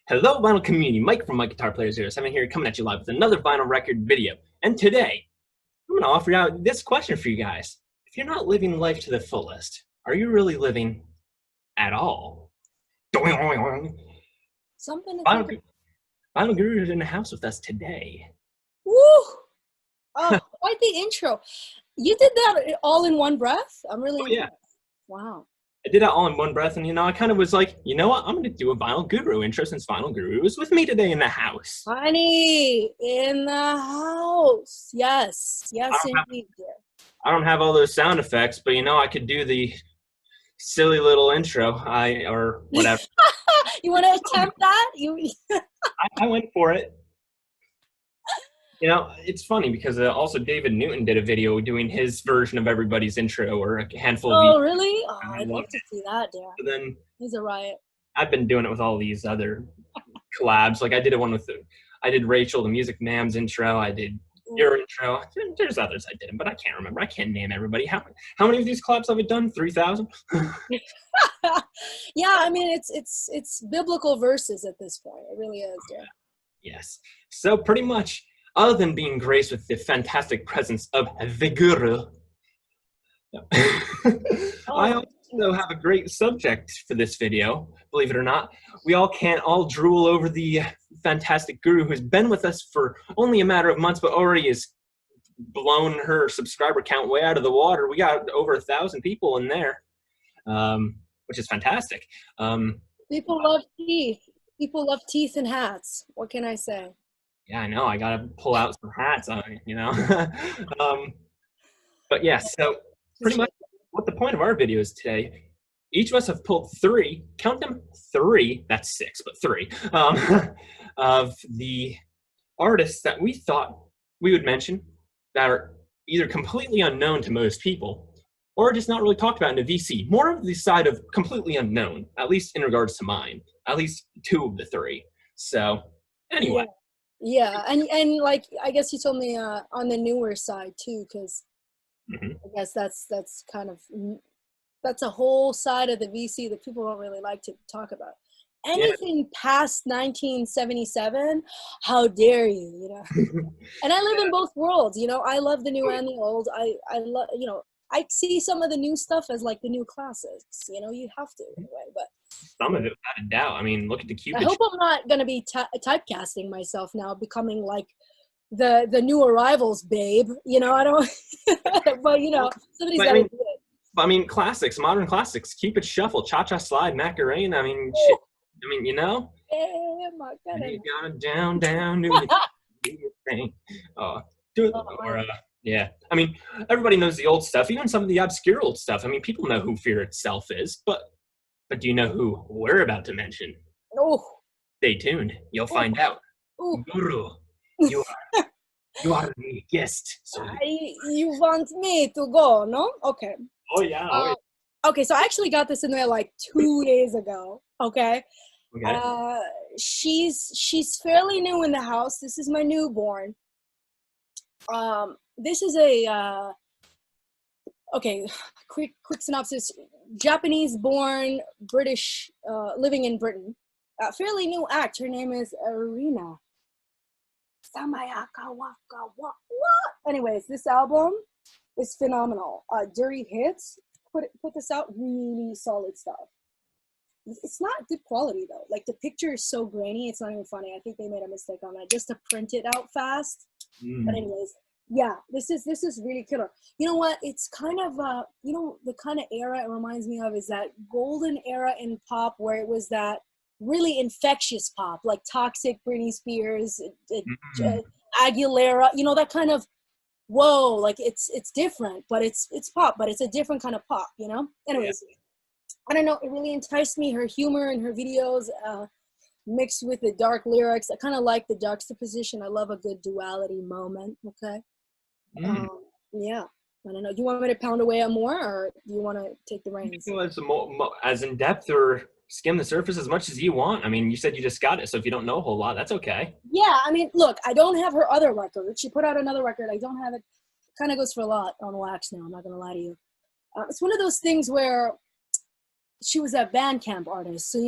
Hello, vinyl community. Mike from My Guitar Player 07 here, coming at you live with another vinyl record video. And today, I'm going to offer out this question for you guys. If you're not living life to the fullest, are you really living at all? Vinyl Something to think Guru is in the house with us today. Woo! Oh, quite the intro. You did that all in one breath? I'm really impressed. Wow. I did that all in one breath, and I kind of was like, you know what? I'm going to do a Vinyl Guru intro since Vinyl Guru is with me today in the house. Honey, in the house. Yes. Yes, indeed, dear. I don't have all those sound effects, but I could do the silly little intro, or whatever. You want to attempt that? I went for it. It's funny because also David Newton did a video doing his version of everybody's intro, or a handful of videos. Oh, really? Oh, I'd love to see that, dear. So then he's a riot. I've been doing it with all these other collabs. Like I did I did Rachel, the Music Mam's intro. I did your intro. There's others I didn't, but I can't remember. I can't name everybody. How many of these collabs have I done? 3,000? Yeah, I mean it's biblical verses at this point. It really is, dear. Yes. So pretty much, other than being graced with the fantastic presence of the Guru, I also have a great subject for this video, believe it or not. We all can't all drool over the fantastic Guru who's been with us for only a matter of months, but already has blown her subscriber count way out of the water. We got over 1,000 people in there, which is fantastic. People love teeth. People love teeth and hats. What can I say? Yeah, I know. I got to pull out some hats on it, But yeah, so pretty much what the point of our video is today, each of us have pulled three, count them, three, that's six, but three, of the artists that we thought we would mention that are either completely unknown to most people or just not really talked about in the VC. More of the side of completely unknown, at least in regards to mine, at least two of the three. So anyway. Yeah, and like I guess you told me on the newer side too, because I guess that's kind of a whole side of the VC that people don't really like to talk about. Anything past 1977, how dare you? And I live in both worlds. I love the new and the old. I love I see some of the new stuff as like the new classics. You have to anyway, but. Some of it, without a doubt. I mean, look at the Cupid. I hope I'm not going to be typecasting myself now, becoming like the new arrivals babe. I don't. But somebody's got to do it. I mean, classics, modern classics. Cupid Shuffle, Cha Cha Slide, Macarena. I mean, shit. I mean, Yeah, my God. You got down, do your thing. Do it. Or yeah. I mean, everybody knows the old stuff, even some of the obscure old stuff. I mean, people know who Fear Itself is, but do you know who we're about to mention? Oh. Stay tuned. You'll find out. Guru, you are the guest. So you want me to go, no? Okay. Oh, yeah. Okay, so I actually got this in there like 2 days ago. Okay. She's fairly new in the house. This is my newborn. This is a okay, quick synopsis. Japanese-born, British, living in Britain. Fairly new act. Her name is Arena. Samayaka waka wa. Anyways, this album is phenomenal. Dirty Hits. Put this out. Really solid stuff. It's not good quality though. Like the picture is so grainy. It's not even funny. I think they made a mistake on that just to print it out fast. But anyways. Yeah, this is really killer. You know what? It's kind of the kind of era it reminds me of is that golden era in pop where it was that really infectious pop, like Toxic, Britney Spears, Aguilera. That kind of whoa, like it's different, but it's pop, but it's a different kind of pop. Anyways, I don't know. It really enticed me. Her humor and her videos. Mixed with the dark lyrics. I kind of like the juxtaposition. I love a good duality moment. Okay. Yeah. I don't know. Do you want me to pound away on more, or do you want to take the reins? As in depth or skim the surface as much as you want. I mean, you said you just got it, so if you don't know a whole lot, that's okay. Yeah. I mean, look, I don't have her other record. She put out another record. I don't have it. Kind of goes for a lot on wax now. I'm not gonna lie to you. It's one of those things where she was a Bandcamp artist, so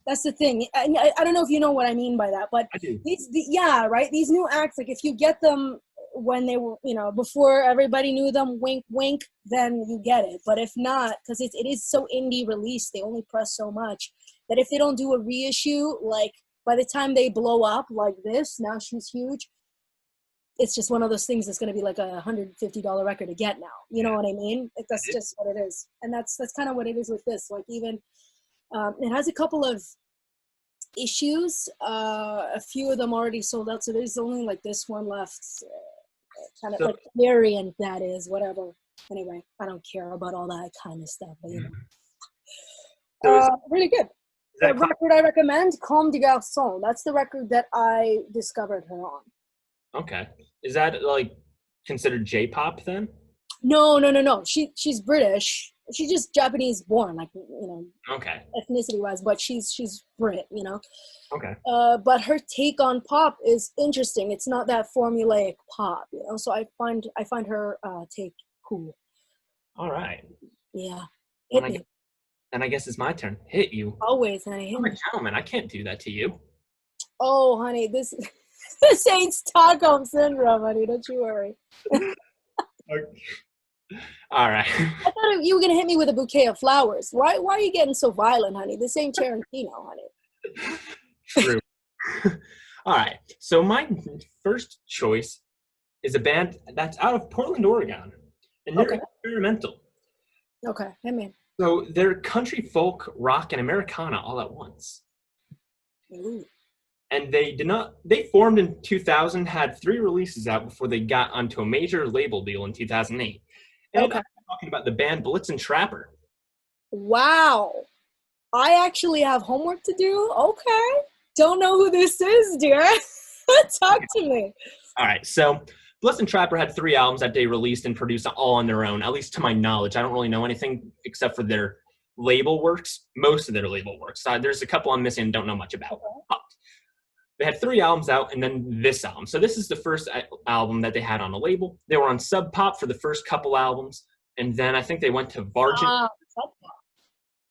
That's the thing. I don't know if you know what I mean by that, but I do. yeah, right. These new acts, like if you get them when they were, before everybody knew them, wink, wink, then you get it. But if not, because it is so indie release, they only press so much that if they don't do a reissue, like by the time they blow up like this, now she's huge. It's just one of those things that's going to be like $150 record to get now. You know what I mean? That's just what it is, and that's kind of what it is with this. Like even it has a couple of issues. A few of them already sold out, so there's only like this one left. Kind of like variant, that is, whatever. Anyway, I don't care about all that kind of stuff, but really good. The record I recommend, Comme des Garçons. That's the record that I discovered her on. Okay. Is that like considered J-pop then? No. She's British. She's just Japanese born, like Okay. ethnicity wise, but she's Brit, Okay. But her take on pop is interesting. It's not that formulaic pop, So I find her take cool. All right. Yeah. And I guess it's my turn. Hit you. Always, honey. I'm a gentleman. I can't do that to you. Oh, honey, this ain't Stockholm syndrome, honey. Don't you worry. All right. I thought you were gonna hit me with a bouquet of flowers. Why are you getting so violent, honey? This ain't Tarantino, honey. True. All right. So my first choice is a band that's out of Portland, Oregon, and they're experimental. Okay, I mean. So they're country, folk, rock, and Americana all at once. Ooh. And they formed in 2000, had 3 releases out before they got onto a major label deal in 2008. And I'm talking about the band Bliss and Trapper. Wow. I actually have homework to do. Okay. Don't know who this is, dear. Talk to me. All right. So Bliss and Trapper had 3 albums that they released and produced all on their own, at least to my knowledge. I don't really know anything except for their label works, most of their label works. There's a couple I'm missing and don't know much about. But they had 3 albums out and then this album. So this is the first album that they had on a label. They were on Sub Pop for the first couple albums. And then I think they went to Vargin.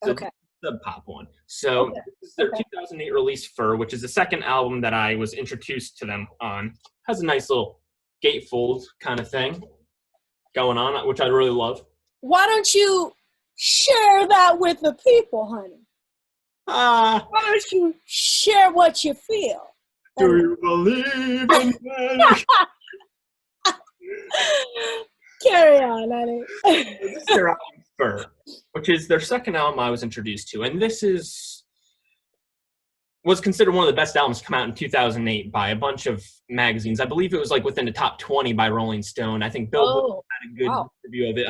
Okay. Sub Pop one. So this is their 2008 release, Fur, which is the second album that I was introduced to them on. Has a nice little gatefold kind of thing going on, which I really love. Why don't you share that with the people, honey? Why don't you share what you feel? Do you believe in me? Carry on, honey. This is their album, Fur, which is their second album I was introduced to. And this was considered one of the best albums to come out in 2008 by a bunch of magazines. I believe it was like within the top 20 by Rolling Stone. I think Bill had a good review of it.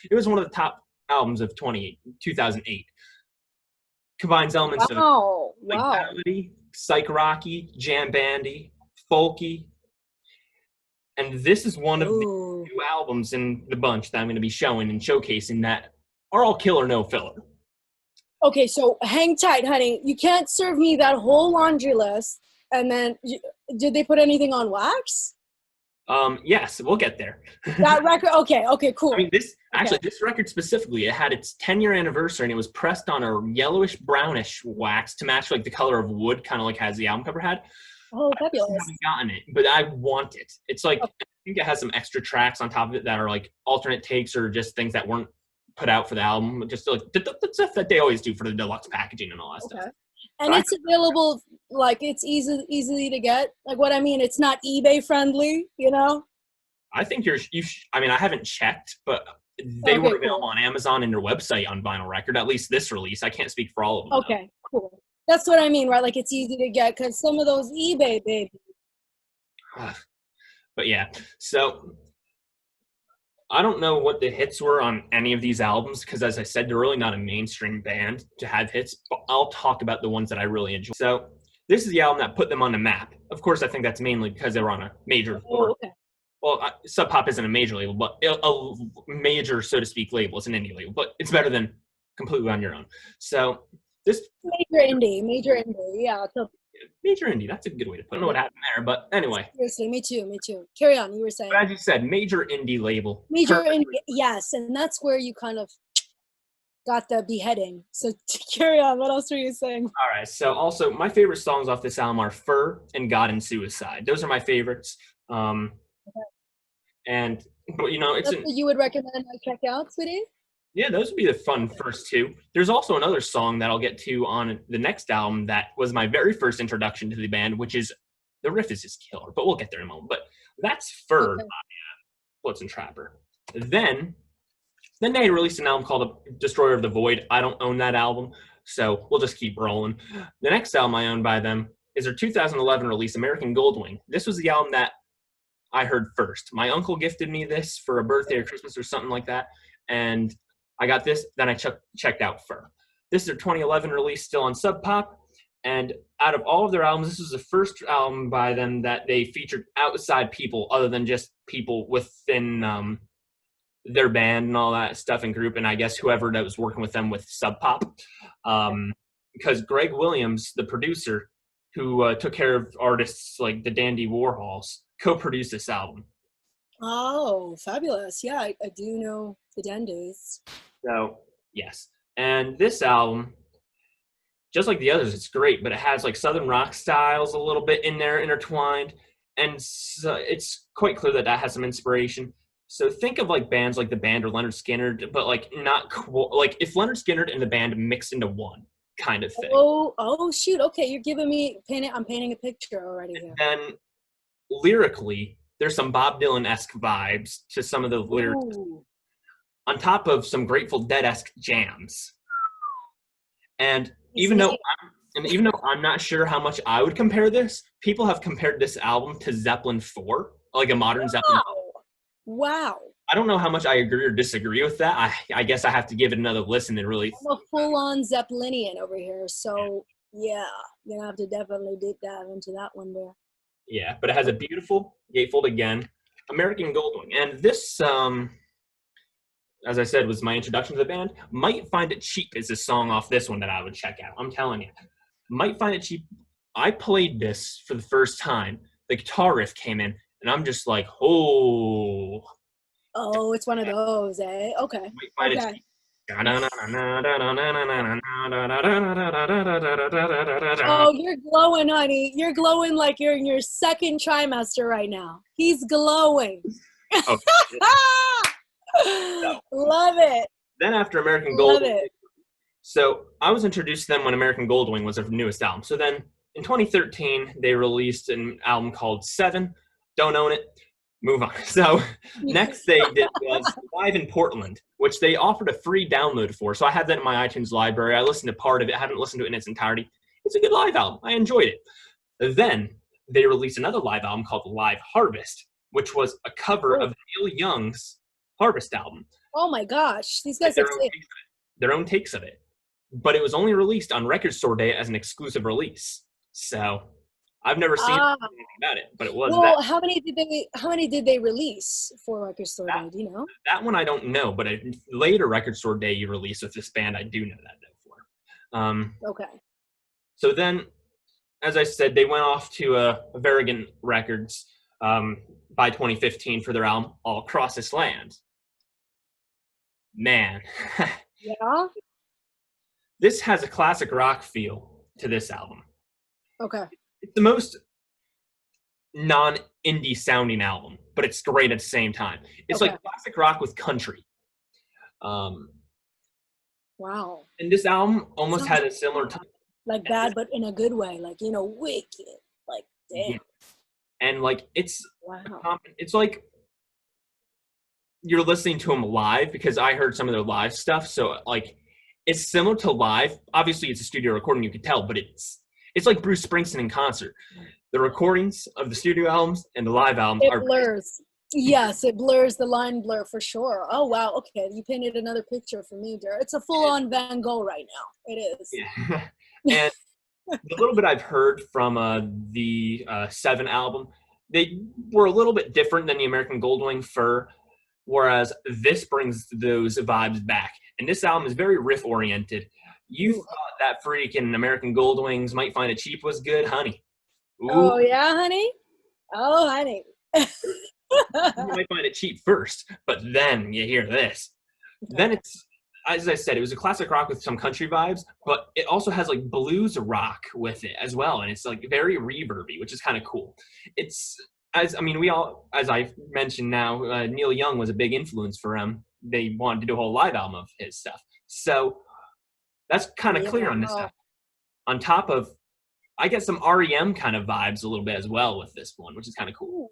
It was one of the top albums of 2008. Combines elements of ballady, psych rocky, jam bandy, folky. And this is one of the 2 albums in the bunch that I'm going to be showing and showcasing that are all killer, no filler. Okay, so hang tight, honey. You can't serve me that whole laundry list. And then, did they put anything on wax? Yes, we'll get there. That record, okay, cool. I mean, this record specifically, it had its 10-year anniversary, and it was pressed on a yellowish-brownish wax to match like the color of wood, kind of like as the album cover had. Oh, fabulous. I haven't gotten it, but I want it. It's like, I think it has some extra tracks on top of it that are like alternate takes or just things that weren't put out for the album. Just like the stuff that they always do for the deluxe packaging and all that stuff. And it's available, like it's easily to get. Like what I mean, it's not eBay friendly, I think I mean, I haven't checked, but they were available on Amazon and their website on vinyl record, at least this release. I can't speak for all of them. Okay, cool. That's what I mean, right? Like it's easy to get because some of those eBay babies. But yeah, so I don't know what the hits were on any of these albums because, as I said, they're really not a mainstream band to have hits, but I'll talk about the ones that I really enjoy. So this is the album that put them on the map. Of course, I think that's mainly because they were on a major well, Sub Pop isn't a major label, but a major, so to speak, label. It's an indie label, but it's better than completely on your own. So this major indie, yeah. Major indie, that's a good way to put it. I don't know what happened there, but anyway. Seriously, me too. Carry on, you were saying. But as you said, major indie label. Major indie, yes, and that's where you kind of got the beheading. So carry on. What else were you saying? All right. So also, my favorite songs off this album are "Fur" and "God and Suicide." Those are my favorites. And but it's That's what you would recommend I check out, sweetie? yeah, those would be the fun first two. There's also another song that I'll get to on the next album that was my very first introduction to the band, which is the riff is just killer. But we'll get there in a moment. But that's "Fur" by Bliss and Trapper. Then they released an album called "Destroyer of the Void." I don't own that album, so we'll just keep rolling. The next album I own by them is their 2011 release, American Goldwing. This was the album that I heard first. My uncle gifted me this for a birthday or Christmas or something like that, and I got this. Then I checked out Fur. This is their 2011 release, still on Sub Pop. And out of all of their albums, this was the first album by them that they featured outside people other than just people within their band and all that stuff and group, and I guess whoever that was working with them with Sub Pop. Because Greg Williams, the producer, who took care of artists like the Dandy Warhols, co-produced this album. Oh, fabulous. Yeah, I do know the Dandies. So, yes. And this album, just like the others, it's great, but it has like Southern rock styles a little bit in there intertwined. And so it's quite clear that has some inspiration. So think of like bands like the Band or Leonard Skinner, but like not like if Leonard Skinner and the Band mixed into one kind of thing. Oh shoot. Okay, you're giving me I'm painting a picture already here. And lyrically, there's some Bob Dylan-esque vibes to some of the lyrics. Ooh. On top of some Grateful Dead-esque jams. And even though I'm not sure how much I would compare this, people have compared this album to Zeppelin 4, like a modern Zeppelin. Wow. I don't know how much I agree or disagree with that. I guess I have to give it another listen and really. I'm a full-on Zeppelinian over here, so yeah, you're gonna have to definitely deep dive into that one there. Yeah, but it has a beautiful gatefold again, American Goldwing, and this, as I said, was my introduction to the band. Might Find It Cheap is a song off this one that I would check out. I'm telling you, Might Find It Cheap. I played this for the first time. The guitar riff came in, and I'm just like, oh. Oh, it's one of those, eh? Okay. Might Find It Cheap. Oh, you're glowing, honey. You're glowing like you're in your second trimester right now. He's glowing. Okay. Love it. Then after American Goldwing, so I was introduced to them when American Goldwing was their newest album. So then in 2013, they released an album called Seven. Don't own it. Move on. So next they did was Live in Portland, which they offered a free download for. So I had that in my iTunes library. I listened to part of it. I haven't listened to it in its entirety. It's a good live album. I enjoyed it. Then they released another live album called Live Harvest, which was a cover of Neil Young's Harvest album. Oh my gosh, these guys are sick. Their own takes of it. But it was only released on Record Store Day as an exclusive release. So I've never seen anything about it, but it was that. How many did they release for Record Store Day? Do you know? That one I don't know, but a later Record Store Day you released with this band, I do know that for. Okay. So then, as I said, they went off to Varigan Records by 2015 for their album All Across This Land. Man. Yeah? This has a classic rock feel to this album. Okay. It's the most non-indie sounding album, but it's great at the same time. It's like classic rock with country. Wow. And this album almost had a similar time. Like bad, but in a good way. Like, wicked. Like, damn. Yeah. And like, it's wow. It's like you're listening to them live, because I heard some of their live stuff. So like, it's similar to live. Obviously, it's a studio recording, you could tell, but it's like Bruce Springsteen in concert. The recordings of the studio albums and the live albums it blurs. Yes, it blurs, the line blur for sure. Oh, wow. Okay, you painted another picture for me, dear. It's a full-on Van Gogh right now. It is. Yeah. And the little bit I've heard from the Seven album, they were a little bit different than the American Goldwing Fur, whereas this brings those vibes back. And this album is very riff-oriented. You thought that freaking American Goldwings Might Find It Cheap was good, honey. Ooh. Oh, yeah, honey? Oh, honey. You might find it cheap first, but then you hear this. Then as I said, it was a classic rock with some country vibes, but it also has like blues rock with it as well, and it's like very reverby, which is kind of cool. It's as I mentioned now, Neil Young was a big influence for him. They wanted to do a whole live album of his stuff, so that's kind of clear on this stuff. On top of, I get some REM kind of vibes a little bit as well with this one, which is kind of cool.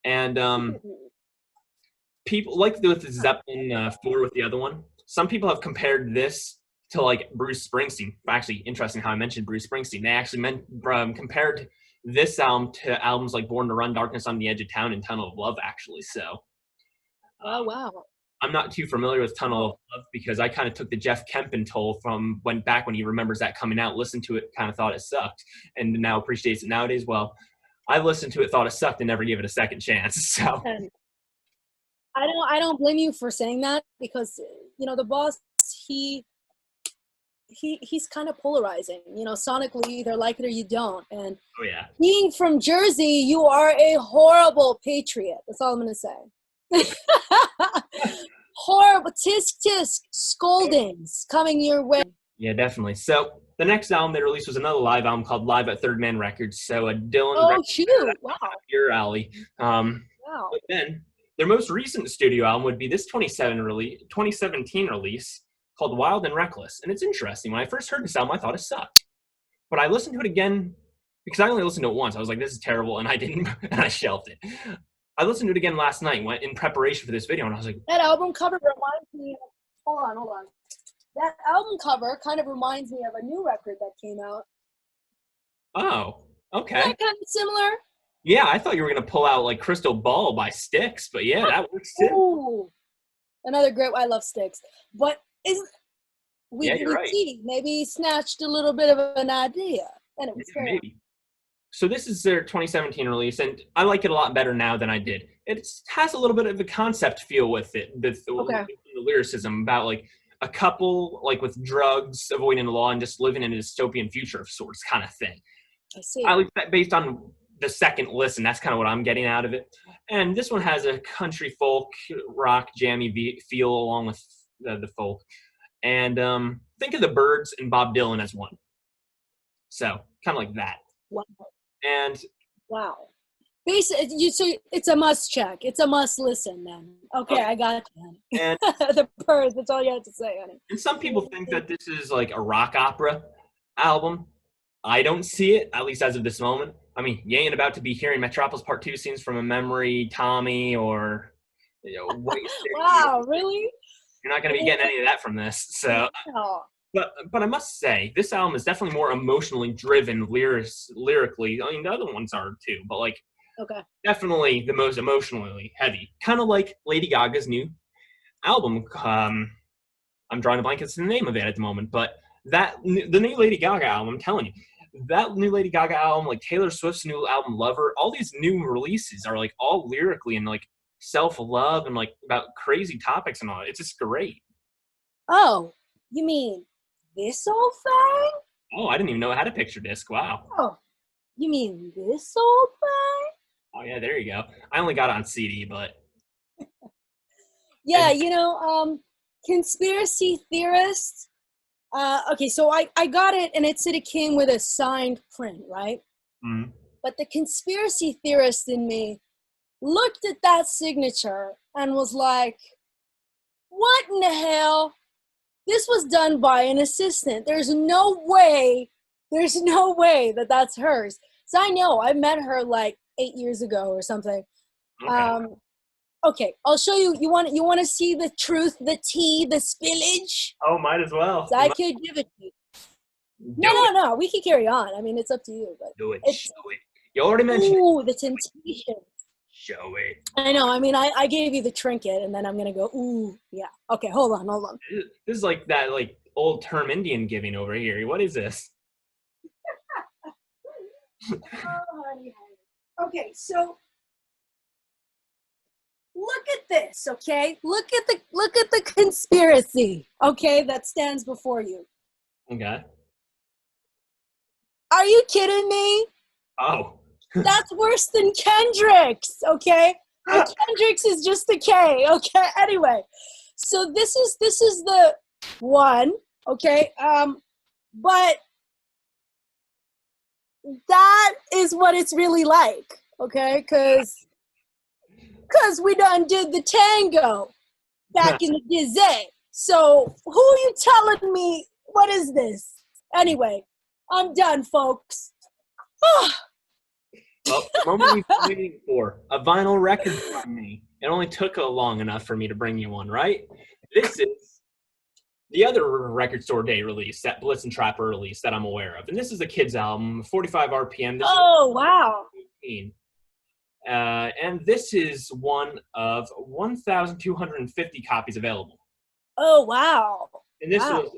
And people like with the Zeppelin 4 with the other one. Some people have compared this to like Bruce Springsteen. Actually, interesting how I mentioned Bruce Springsteen. They actually compared this album to albums like Born to Run, Darkness on the Edge of Town, and Tunnel of Love. Actually, so oh wow. I'm not too familiar with Tunnel of Love because I kind of took the Jeff Kempen toll from when he remembers that coming out, listened to it, kind of thought it sucked, and now appreciates it nowadays. Well, I listened to it, thought it sucked, and never gave it a second chance. So I don't blame you for saying that because the boss he's kind of polarizing. Sonically, you either like it or you don't. And being from Jersey, you are a horrible patriot. That's all I'm gonna say. Horrible tisk tisk scoldings coming your way. Yeah, definitely. So the next album they released was another live album called Live at Third Man Records. So a Dylan. Oh shoot! Wow. Your alley. Wow. But then their most recent studio album would be this 2017 release called Wild and Reckless. And it's interesting. When I first heard this album, I thought it sucked. But I listened to it again because I only listened to it once. I was like, this is terrible, and I didn't, and I shelved it. I listened to it again last night in preparation for this video, and I was like, that album cover reminds me of, hold on. That album cover kind of reminds me of a new record that came out. Oh, okay. Isn't that kind of similar? Yeah, I thought you were going to pull out like Crystal Ball by Styx, but yeah, that works too. Ooh, another great, I love Styx. But right. See, maybe he snatched a little bit of an idea. Anyways, maybe. So this is their 2017 release, and I like it a lot better now than I did. It has a little bit of a concept feel with it, the lyricism about like a couple like with drugs, avoiding the law, and just living in a dystopian future of sorts kind of thing. I see. At least based on the second listen, that's kind of what I'm getting out of it. And this one has a country folk, rock, jammy feel along with the folk. And think of the Byrds and Bob Dylan as one. So kind of like that. Wow. And wow. Basically, so it's a must check. It's a must listen then. Okay, I got you. And the Byrds, that's all you have to say, honey. And some people think that this is like a rock opera album. I don't see it, at least as of this moment. I mean, you ain't about to be hearing Metropolis Part 2 scenes from a memory, Tommy, or White Stick. Wow, really? You're not going to be getting any of that from this. So, but I must say, this album is definitely more emotionally driven lyrically. I mean, the other ones are too, but like, definitely the most emotionally heavy. Kind of like Lady Gaga's new album. I'm drawing a blank. It's the name of it at the moment, but the new Lady Gaga album, I'm telling you, that new Lady Gaga album, like Taylor Swift's new album, Lover, all these new releases are like all lyrically and like self-love and like about crazy topics and all. It's just great. Oh, you mean this old thing? Oh, I didn't even know it had a picture disc. Wow. Oh, you mean this old thing? Oh yeah, there you go. I only got it on CD, but yeah, conspiracy theorists. Okay, so I got it, and it said it came with a signed print, right? Mm-hmm. But the conspiracy theorist in me looked at that signature and was like, what in the hell? This was done by an assistant. There's no way that that's hers. So I know, I met her like 8 years ago or something. Okay, I'll show you. You want to see the truth, the tea, the spillage? Oh, might as well. So I could give it to you. No. We can carry on. I mean, it's up to you. But do it. Show it. You already mentioned it. The temptation. Show it. I know. I mean, I gave you the trinket, and then I'm gonna go. Ooh, yeah. Okay, hold on. This is like that like old term Indian giving over here. What is this? Oh, honey. Okay, so. Look at this, okay? Look at the conspiracy, okay, that stands before you. Okay. Are you kidding me? Oh. That's worse than Kendrick's, okay? Kendrick's is just a K, okay? Anyway, so this is the one, okay? But that is what it's really like, okay? Because we done did the tango back in the day. So who are you telling me, what is this? Anyway, I'm done, folks. Well, the moment we've been waiting for, a vinyl record from me. It only took long enough for me to bring you one, right? This is the other record store day release, that Bliss and Trapper release that I'm aware of. And this is a kid's album, 45 RPM. This Oh, wow. is and this is one of 1,250 copies available. Oh, wow. And this Wow. was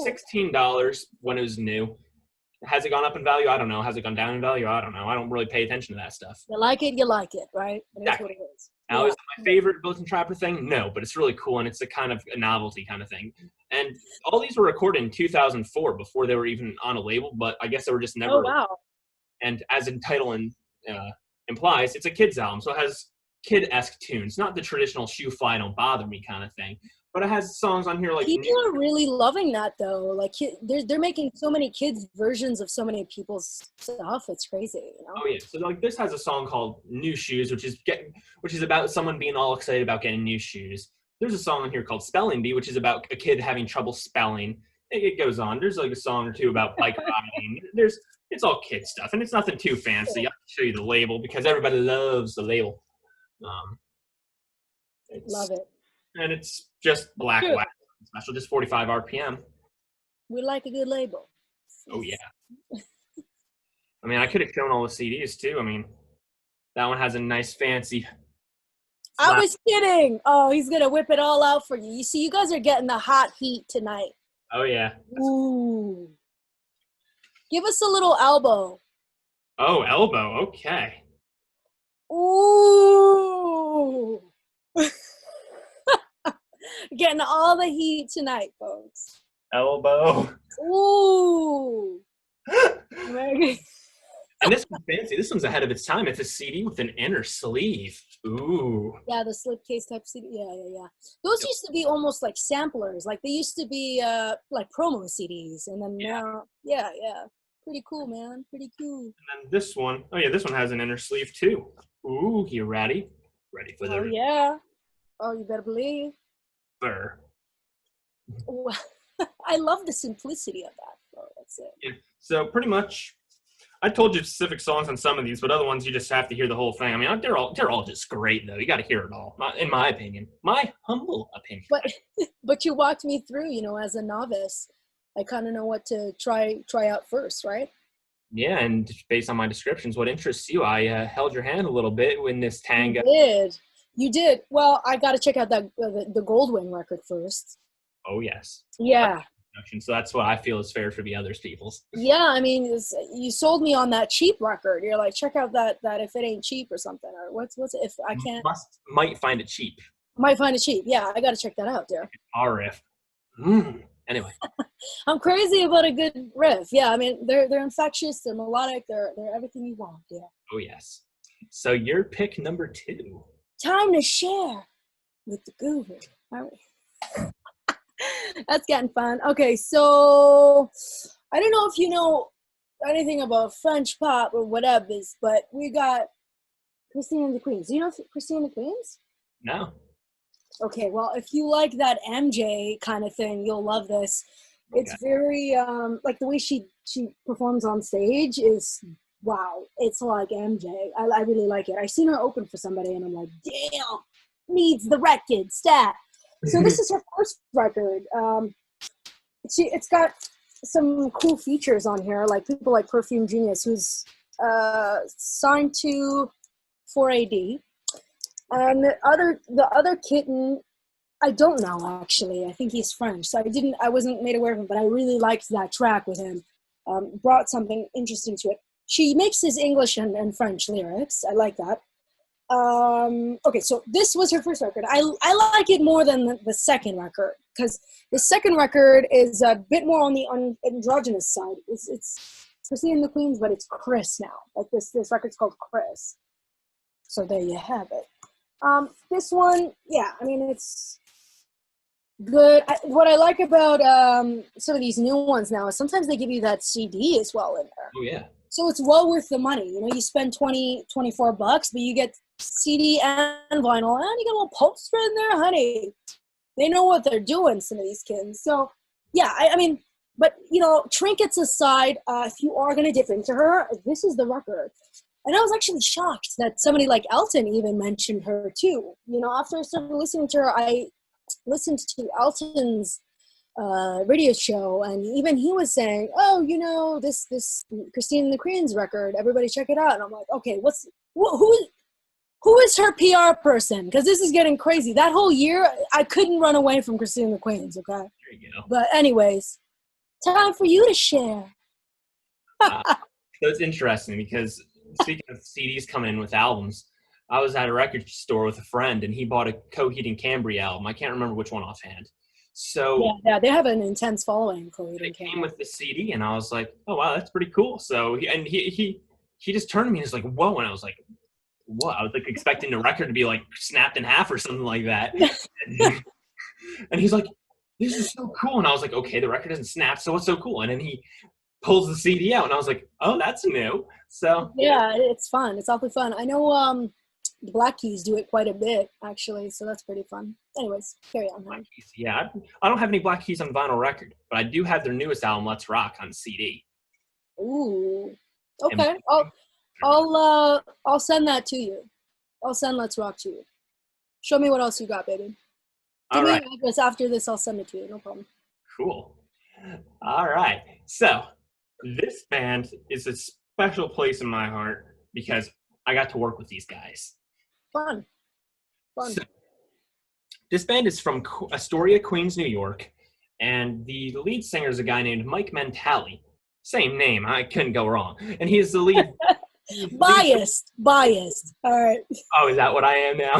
$16 when it was new. Has it gone up in value? I don't know. Has it gone down in value? I don't know. I don't really pay attention to that stuff. You like it, right? That's what it is. Now, is it my favorite Bliss and Trapper thing? No, but it's really cool, and it's a kind of a novelty kind of thing. And all these were recorded in 2004 before they were even on a label, but I guess they were just never. Oh, wow. And as the title implies, it's a kid's album, so it has kid-esque tunes, not the traditional shoe fly, don't bother me kind of thing. But it has songs on here like people are really loving that though. Like they're making so many kids versions of so many people's stuff. It's crazy, you know? Oh yeah. So like this has a song called "New Shoes," which is about someone being all excited about getting new shoes. There's a song on here called "Spelling Bee," which is about a kid having trouble spelling. It goes on. There's like a song or two about bike riding. It's all kid stuff, and it's nothing too fancy. I'll show you the label because everybody loves the label. Love it. And it's just black wax special, just 45 RPM. We like a good label. Oh yeah. I mean, I could have shown all the CDs too. I mean, that one has a nice fancy. I was kidding. Oh, he's gonna whip it all out for you. You see, you guys are getting the hot heat tonight. Oh yeah. Ooh. Give us a little elbow. Oh, elbow. Okay. Ooh. Getting all the heat tonight, folks. Elbow. Ooh. And this one's fancy. This one's ahead of its time. It's a CD with an inner sleeve. Ooh. Yeah, the slipcase type CD. Yeah. Those used to be almost like samplers. Like they used to be like promo CDs, and then now, yeah. Pretty cool, man. Pretty cool. And then this one. Oh yeah, this one has an inner sleeve too. Ooh, you ready? Ready for the? Oh yeah. Oh, you better believe. Fur. I love the simplicity of that. Oh, that's it. Yeah. So pretty much, I told you specific songs on some of these, but other ones you just have to hear the whole thing. I mean, they're all just great though. You got to hear it all, in my opinion. My humble opinion. But you walked me through. You know, as a novice, I kind of know what to try out first, right? Yeah, and based on my descriptions, what interests you? I held your hand a little bit when this tango. You did. Well, I got to check out that the Goldwing record first. Oh yes. Yeah. So that's what I feel is fair for the others people's. Yeah, I mean, you sold me on that cheap record. You're like, check out that if it ain't cheap or something, or what's if I can't. Might find it cheap. Might find it cheap. Yeah, I got to check that out, there. Our riff. Anyway. I'm crazy about a good riff. Yeah, I mean, they're infectious, they're melodic, they're everything you want. Yeah. Oh yes. So your pick number 2. Time to share with the guru. All right. That's getting fun. Okay, so I don't know if you know anything about French pop or whatever, but we got Christine and the Queens. Do you know Christine and the Queens? No. Okay, well, if you like that MJ kind of thing, you'll love this. It's very like the way she performs on stage is wow. It's like MJ. I really like it. I seen her open for somebody, and I'm like, damn, needs the record stat. So this is her first record. It's got some cool features on here, like people like Perfume Genius, who's signed to 4AD, and the other kitten, I don't know actually. I think he's French, so I wasn't made aware of him, but I really liked that track with him. Brought something interesting to it. She mixes English and French lyrics. I like that. Okay, so this was her first record. I like it more than the second record, because the second record is a bit more on the androgynous side. It's Christine and the Queens, but it's Chris now. Like this record's called Chris. So there you have it. This one, yeah, I mean, it's Good. What I like about some of these new ones now is sometimes they give you that CD as well in there. Oh yeah. So it's well worth the money. You know, you spend $24, but you get CD and vinyl, and you get a little poster in there, honey. They know what they're doing, some of these kids. So, yeah, I mean, but, you know, trinkets aside, if you are going to dip into her, this is the record. And I was actually shocked that somebody like Elton even mentioned her, too. You know, after I started listening to her, I listened to Elton's radio show, and even he was saying, oh, you know, this Christine and the Queens record, everybody check it out. And I'm like, okay, who is her PR person? Because this is getting crazy. That whole year, I couldn't run away from Christine and the Queens, okay? There you go. But anyways, time for you to share. So it's interesting because speaking of CDs coming in with albums, I was at a record store with a friend, and he bought a Coheed and Cambria album. I can't remember which one offhand. So yeah, they have an intense following. Coheed it and came Cambria. with the CD, and I was like, "Oh wow, that's pretty cool." So he just turned to me and was like, "Whoa!" And I was like, "What?" I was like expecting the record to be like snapped in half or something like that. And he's like, "This is so cool." And I was like, "Okay, the record doesn't snap, so what's so cool?" And then he pulls the CD out, and I was like, "Oh, that's new." So yeah, it's fun. It's awfully fun. I know the Black Keys do it quite a bit, actually, so that's pretty fun. Anyways, carry on. Black Keys, yeah, I don't have any Black Keys on vinyl record, but I do have their newest album, Let's Rock, on CD. Ooh, okay. I'll send that to you. I'll send Let's Rock to you. Show me what else you got, baby. Give me your address after this. I'll send it to you. No problem. Cool. All right. So this band is a special place in my heart because I got to work with these guys. Fun. So, this band is from Astoria, Queens, New York, and the lead singer is a guy named Mike Mentali. Same name. I couldn't go wrong. And he is the lead. Biased. All right. Oh, is that what I am now?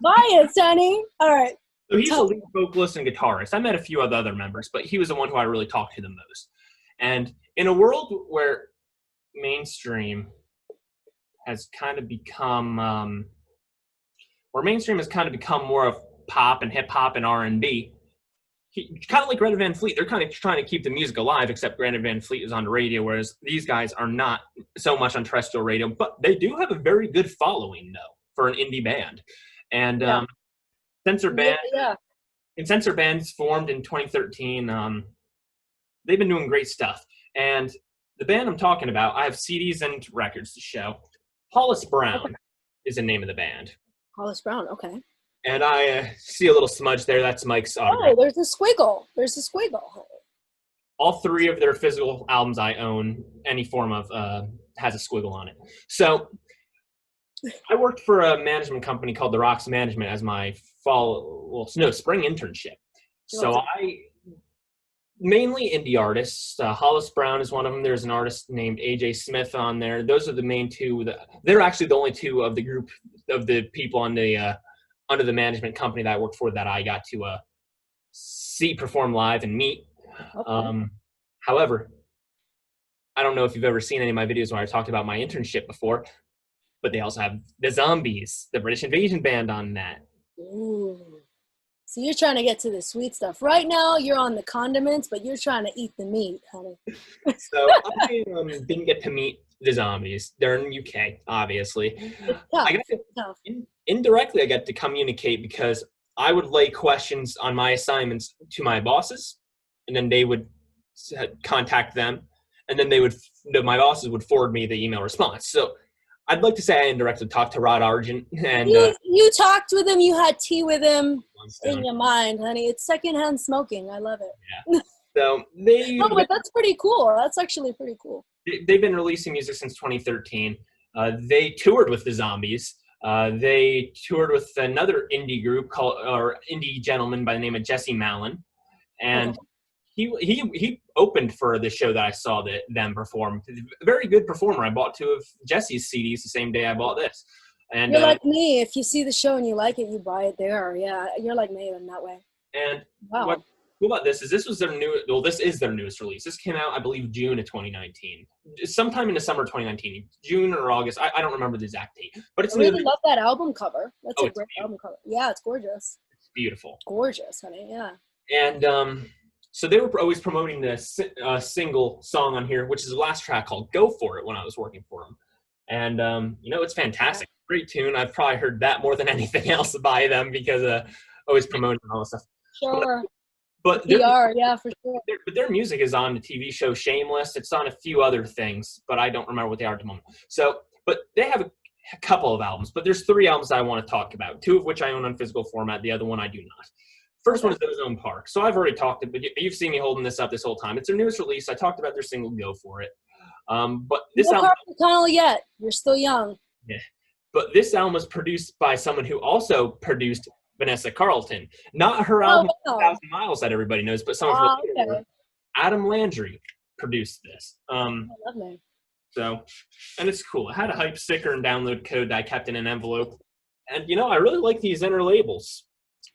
Biased, honey. All right. So he's the lead vocalist and guitarist. I met a few of the other members, but he was the one who I really talked to the most. And in a world where mainstream has kind of become more of pop and hip hop and R&B, kind of like Greta Van Fleet, they're kind of trying to keep the music alive, except Greta Van Fleet is on the radio, whereas these guys are not so much on terrestrial radio, but they do have a very good following, though, for an indie band. And Censor Band, and Censor Band's formed in 2013. They've been doing great stuff. And the band I'm talking about, I have CDs and records to show. Hollis Brown is the name of the band. Hollis Brown, okay. And I see a little smudge there. That's Mike's autograph. Oh, there's a squiggle. All three of their physical albums I own, any form of, has a squiggle on it. So I worked for a management company called The Rocks Management as my spring internship. So I mainly indie artists. Hollis Brown is one of them. There's an artist named AJ Smith on there. Those are the main two. They're actually the only two of the group of the people on the under the management company that I worked for that I got to see perform live and meet. Okay. However, I don't know if you've ever seen any of my videos where I talked about my internship before, but they also have the Zombies, the British Invasion Band on that. Ooh. So you're trying to get to the sweet stuff. Right now, you're on the condiments, but you're trying to eat the meat, honey. So I didn't get to meet the Zombies. They're in the UK, obviously. It's tough. Indirectly, I got to communicate because I would lay questions on my assignments to my bosses, and then they would contact them, and then my bosses would forward me the email response. So I'd like to say I indirectly talked to Rod Argent. And you talked with him, you had tea with him in your mind, honey. It's secondhand smoking. I love it. Yeah. So but that's pretty cool. That's actually pretty cool. They've been releasing music since 2013. They toured with the Zombies. They toured with another indie group indie gentleman by the name of Jesse Mallon. And he opened for the show that I saw them perform. A very good performer. I bought 2 of Jesse's CDs the same day I bought this. And you're like me. If you see the show and you like it, you buy it there. Yeah, you're like me in that way. And what's cool about this is this is their newest release. This came out, I believe, June of 2019. Sometime in the summer of 2019. June or August. I don't remember the exact date. But it's I really love that album cover. That's a great album cover. Yeah, it's gorgeous. beautiful. Gorgeous, honey. Yeah. And so they were always promoting this single song on here, which is the last track called "Go For It" when I was working for them. And it's fantastic. Great tune. I've probably heard that more than anything else by them because always promoting all this stuff. Sure. But PR, yeah, for sure. but their music is on the TV show Shameless. It's on a few other things, but I don't remember what they are at the moment. So, but they have a couple of albums, but there's 3 albums I want to talk about, 2 of which I own on physical format. The other one I do not. First one is Ozone Park. So I've already talked about it, but you've seen me holding this up this whole time. It's their newest release. I talked about their single "Go For It." But this album, tunnel yet. You're still young. Yeah. But this album was produced by someone who also produced Vanessa Carlton. Not her album, 1,000 Miles, that everybody knows, but someone from Adam Landry produced this. Lovely. So, and it's cool. I had a hype sticker and download code that I kept in an envelope. And, I really like these inner labels.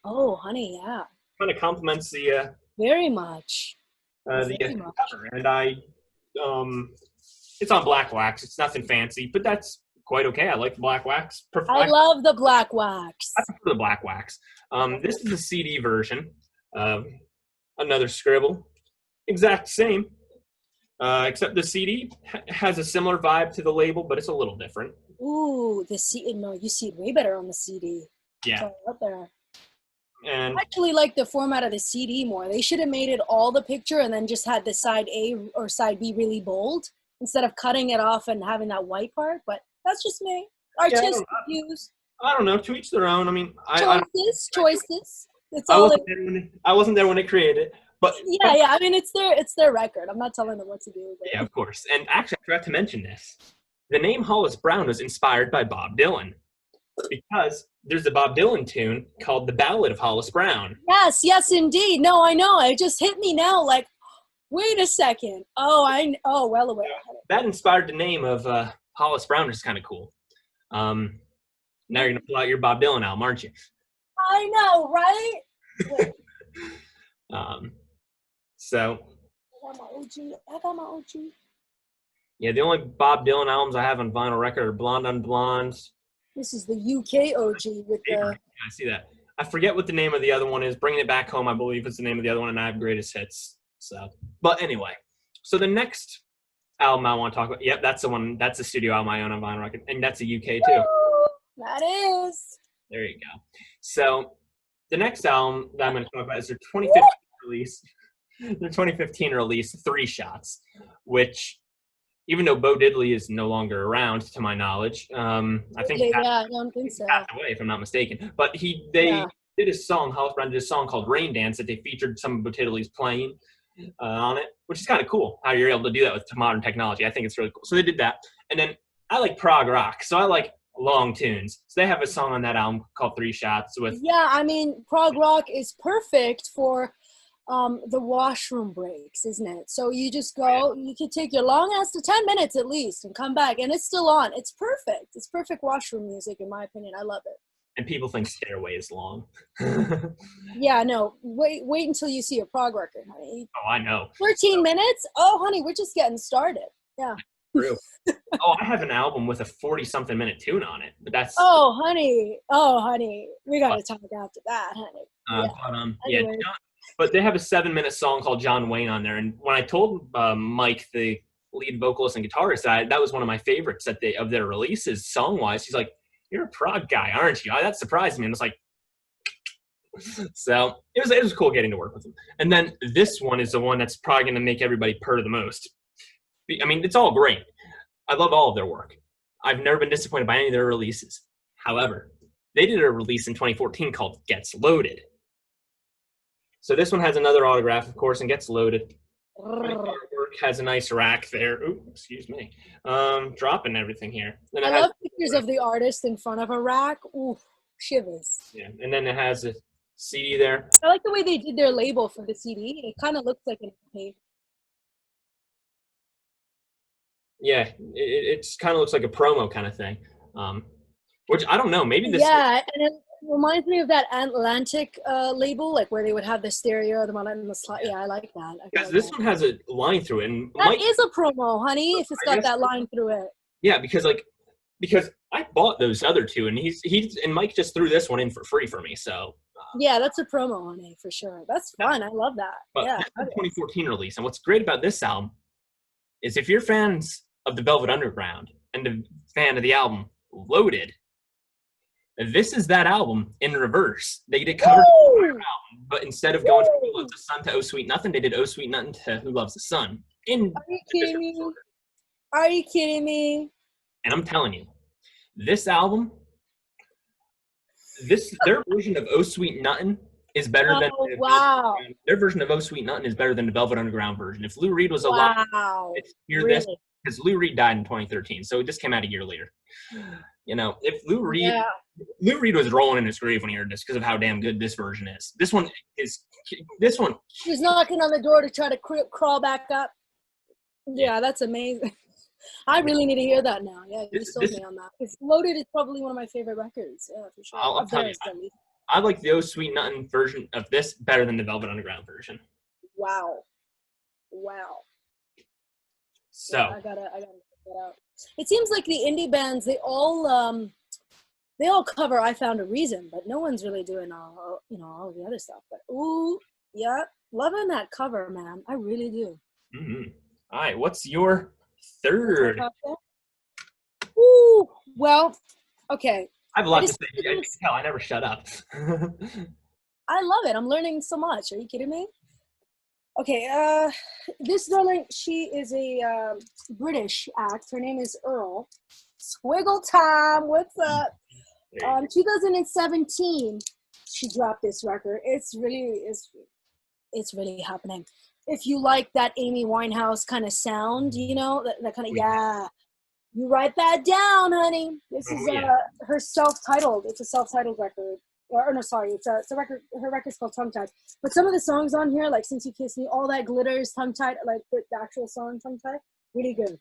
Oh, honey, yeah. Kind of complements the very much. The cover. And it's on black wax. It's nothing fancy, but that's quite okay. I like the black wax. I love the black wax. I prefer the black wax. This is the CD version. Another scribble. Exact same. Except the CD has a similar vibe to the label, but it's a little different. Ooh, the CD. No, you see it way better on the CD. Yeah. Up there. And I actually like the format of the CD more. They should have made it all the picture and then just had the side A or side B really bold instead of cutting it off and having that white part. But that's just me. Artistic views. I don't know. To each their own. I mean, choices. It's I all. I wasn't there when they created it, but yeah. I mean, it's their record. I'm not telling them what to do. But. Yeah, of course. And actually, I forgot to mention this. The name Hollis Brown was inspired by Bob Dylan, because there's a Bob Dylan tune called "The Ballad of Hollis Brown." Yes, indeed. No, I know. It just hit me now. Like, wait a second. Oh, well aware. That inspired the name of Hollis Brown, which is kind of cool. Now you're gonna pull out your Bob Dylan album, aren't you? I know, right? So. I got my OG. Yeah, the only Bob Dylan albums I have on vinyl record are "Blonde on Blonde." This is the UK OG with the. Yeah, I see that. I forget what the name of the other one is. "Bringing It Back Home," I believe, is the name of the other one, and I have "Greatest Hits." So, but anyway, so the next album I want to talk about. Yep, that's the one. That's the studio album I own on vinyl record, and that's a UK too. That is. There you go. So the next album that I'm going to talk about is their 2015 release. Their 2015 release, "Three Shots," which, even though Bo Diddley is no longer around, to my knowledge, I think I don't think so. Passed away, if I'm not mistaken. But they did a song. Hollis Brown did a song called "Rain Dance" that they featured some of Bo Diddley's playing on it, which is kind of cool. How you're able to do that with modern technology. I think it's really cool. So they did that, and then I like prog rock, so I like long tunes. So they have a song on that album called "Three Shots" with. Yeah, I mean, prog rock is perfect for. The washroom breaks, isn't it? So you just go, you could take your long ass to 10 minutes at least and come back and it's still on. It's perfect. It's perfect washroom music in my opinion. I love it. And people think Stairway is long. Yeah, no. Wait until you see a prog record, honey. Oh, I know. 13 minutes? Oh, honey, we're just getting started. Yeah. True. I have an album with a 40-something minute tune on it, but that's. Oh, honey. We got to talk after that, honey. Anyway. But they have a 7-minute song called "John Wayne" on there, and when I told Mike, the lead vocalist and guitarist, that was one of my favorites of their releases song-wise. He's like, "You're a prog guy, aren't you?" That surprised me, and it's like, so it was cool getting to work with him. And then this one is the one that's probably going to make everybody purr the most. I mean, it's all great. I love all of their work. I've never been disappointed by any of their releases. However, they did a release in 2014 called "Gets Loaded." So this one has another autograph, of course, and gets loaded. Artwork has a nice rack there. Ooh, excuse me. Dropping everything here. I love pictures of the artist in front of a rack. Ooh, shivers. Yeah, and then it has a CD there. I like the way they did their label for the CD. It kind of looks like an EP. Yeah, it kind of looks like a promo kind of thing. Which I don't know. Maybe this. Yeah, and it reminds me of that Atlantic label, like where they would have the stereo, the one and the slide. Yeah, I like that. Because this one has a line through it. And that is a promo, honey, if it's got that line through it. Yeah, because like because I bought those other two, and and Mike just threw this one in for free for me. So Yeah, that's a promo on it for sure. That's fun. I love that. but Yeah. this is a 2014 release, and what's great about this album is if you're fans of the Velvet Underground and a fan of the album Loaded, this is that album in reverse. They did cover the entire album, but instead of going from Who Loves the Sun to Oh Sweet Nothing, they did Oh Sweet Nothing to Who Loves the Sun. Are you kidding me? Are you kidding me? And I'm telling you, this album, their version of Oh Sweet Nothing is better than their version of Oh Sweet Nothing is better than the Velvet Underground version. If Lou Reed was alive, hear this, because Lou Reed died in 2013, so it just came out a year later. You know, if Lou Reed was rolling in his grave when he heard this because of how damn good this version is. This one. He's knocking on the door to try to crawl back up. Yeah, that's amazing. I really need to hear that now. Yeah, you sold me on that. It's Loaded is probably one of my favorite records. Yeah, for sure. I'll tell you, I like the Oh Sweet Nothing version of this better than the Velvet Underground version. Wow. So yeah, I gotta check that out. It seems like the indie bands, they all cover I Found a Reason, but no one's really doing all of the other stuff. But ooh, yeah, loving that cover, man. I really do. Mm-hmm. All right, what's your third? Ooh, well, okay. I have a lot to say. You can tell I never shut up. I love it. I'm learning so much. Are you kidding me? Okay, this darling, she is a British act. Her name is Earl. Squiggle time. What's up? 2017, she dropped this record. It's really happening. If you like that Amy Winehouse kind of sound, you know, that kind of, yeah, you write that down, honey. This is her self-titled. It's a self-titled record. Or no, sorry, it's a record. Her record's called Tongue Tied. But some of the songs on here, like Since You Kissed Me, All That Glitters, Tongue Tied, like the actual song Tongue Tied, really good.